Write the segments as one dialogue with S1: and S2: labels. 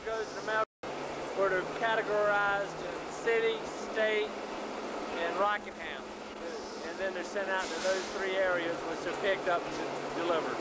S1: goes in the mail where they're categorized in city, state, and Rockingham. And then they're sent out to those 3 areas which they're picked up and delivered.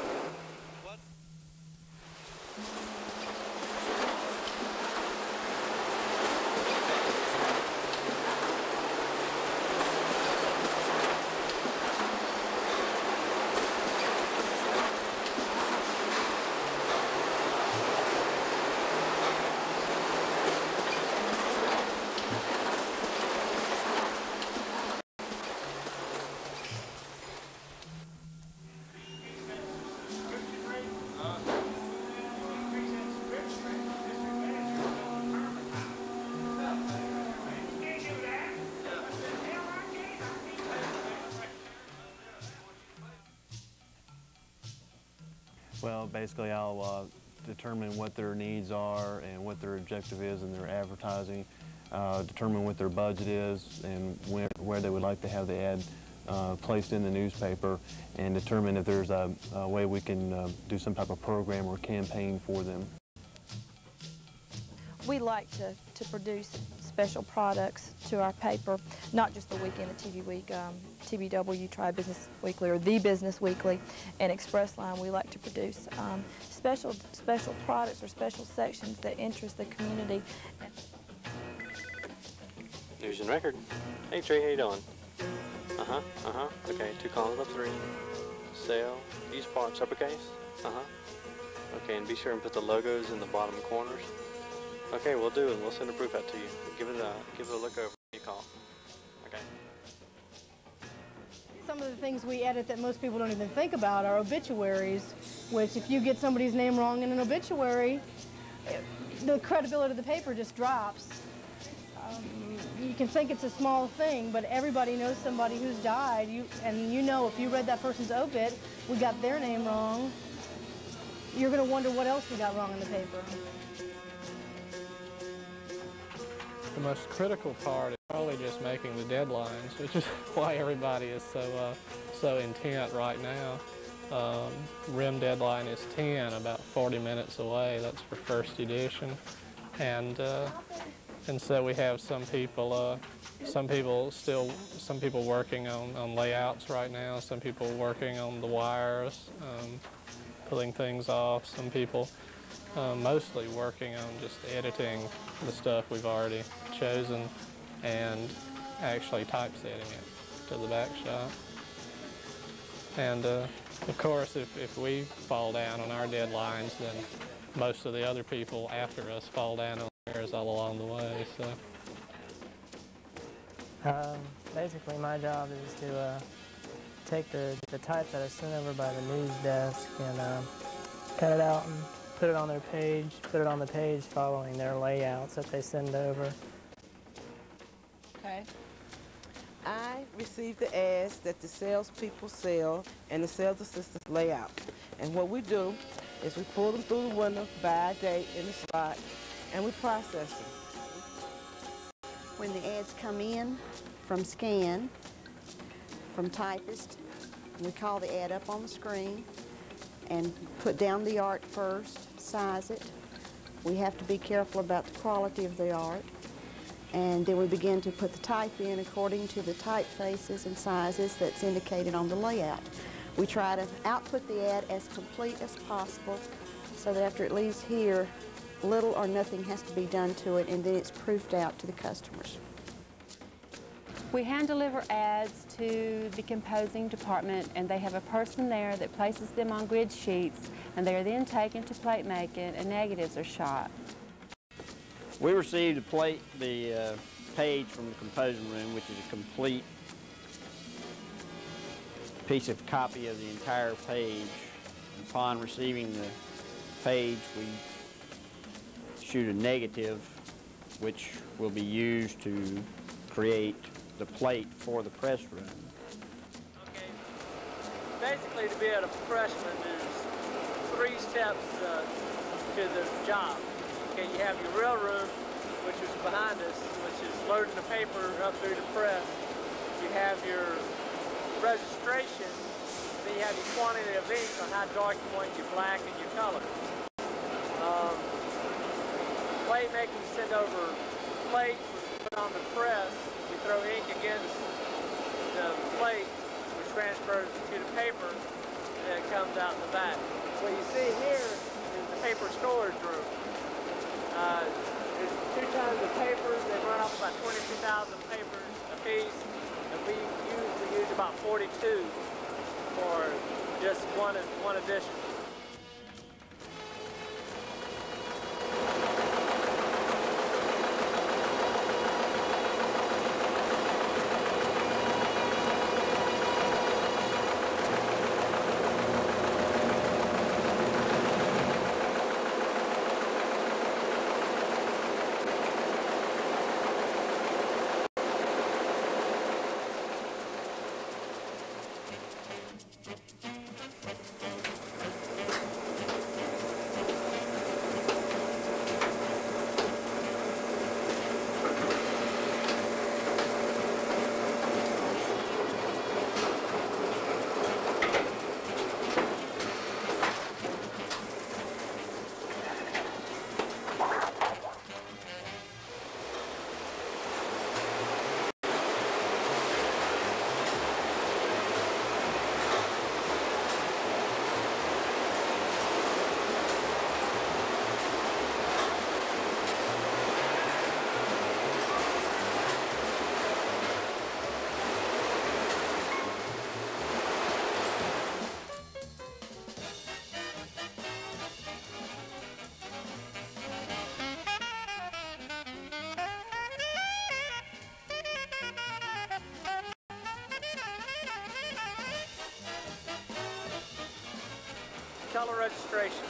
S2: Well, basically I'll determine what their needs are and what their objective is in their advertising, determine what their budget is and where they would like to have the ad placed in the newspaper, and determine if there's a way we can do some type of program or campaign for them.
S3: We like to produce special products to our paper, not just the Weekend of TV Week, TBW, Try Business Weekly, or The Business Weekly, and Express Line. We like to produce special products or special sections that interest the community.
S4: News and Record. Hey Trey, how you doing? Okay, 2 columns of 3. Sale. Use parts uppercase. Okay, and be sure and put the logos in the bottom corners. Okay, we'll do, and we'll send a proof out to you. Give it a look over. You call. Okay.
S5: Some of the things we edit that most people don't even think about are obituaries, which if you get somebody's name wrong in an obituary, the credibility of the paper just drops. You can think it's a small thing, but everybody knows somebody who's died, and you know if you read that person's obit, we got their name wrong, you're going to wonder what else we got wrong in the paper.
S6: The most critical part is probably just making the deadlines, which is why everybody is so intent right now. Rim deadline is 10, about 40 minutes away. That's for first edition, and so we have some people working on layouts right now. Some people working on the wires, pulling things off. Some people mostly working on just editing the stuff we've already chosen and actually typesetting it to the back shot. And of course, if we fall down on our deadlines, then most of the other people after us fall down on theirs all along the way. So
S7: basically my job is to take the type that is sent over by the news desk and cut it out and put it on their page, put it on the page following their layouts that they send over.
S8: Okay. I receive the ads that the salespeople sell and the sales assistants lay out. And what we do is we pull them through the window by a date in the slot and we process them.
S9: When the ads come in from scan, from typist, we call the ad up on the screen and put down the art first, size it. We have to be careful about the quality of the art. And then we begin to put the type in according to the typefaces and sizes that's indicated on the layout. We try to output the ad as complete as possible so that after it leaves here, little or nothing has to be done to it, and then it's proofed out to the customers.
S10: We hand deliver ads to the composing department, and they have a person there that places them on grid sheets, and they are then taken to plate making and negatives are shot.
S11: We received the page from the composing room, which is a complete piece of copy of the entire page. Upon receiving the page, we shoot a negative, which will be used to create the plate for the press room.
S1: Okay. Basically, to be a freshman, there's 3 steps to the job. Okay, you have your real room, which is behind us, which is loading the paper up through the press. You have your registration, then you have your quantity of ink on how dark you want your black and your color. plate making, we send over plates, which we put on the press. We throw ink against the plate, which transfers to the paper, and then it comes out the back. What you see here is the paper storage room. There's 2 tons of papers. They run off about 22,000 papers a piece, and we use about 42 for just one edition. Color registration.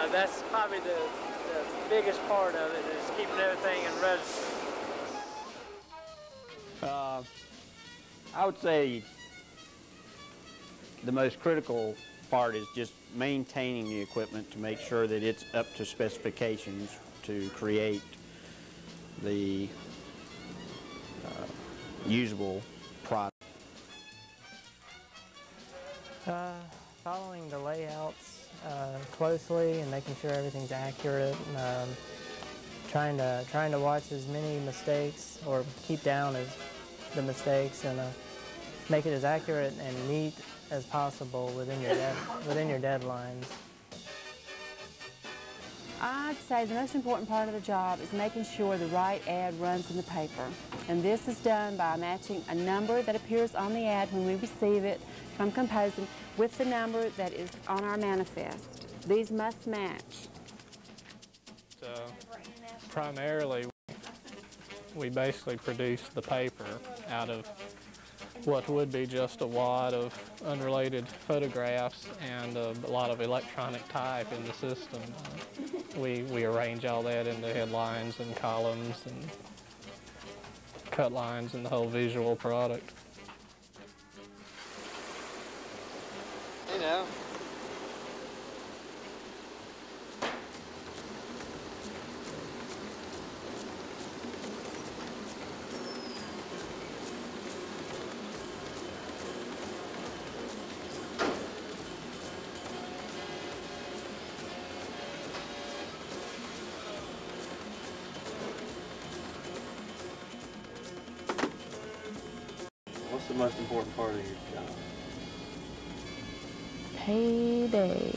S1: That's probably the biggest part of it, is keeping everything in register.
S11: I would say the most critical part is just maintaining the equipment to make sure that it's up to specifications to create the usable product.
S7: Following the layouts closely and making sure everything's accurate, and, trying to watch as many mistakes or keep down as the mistakes, and make it as accurate and neat as possible within your deadlines.
S10: I'd say the most important part of the job is making sure the right ad runs in the paper. And this is done by matching a number that appears on the ad when we receive it from composing with the number that is on our manifest. These must match.
S6: Primarily, we basically produce the paper out of what would be just a wad of unrelated photographs and a lot of electronic type in the system. We arrange all that into headlines and columns and cut lines and the whole visual product.
S4: You know. What's the most important part of your job?
S3: Payday.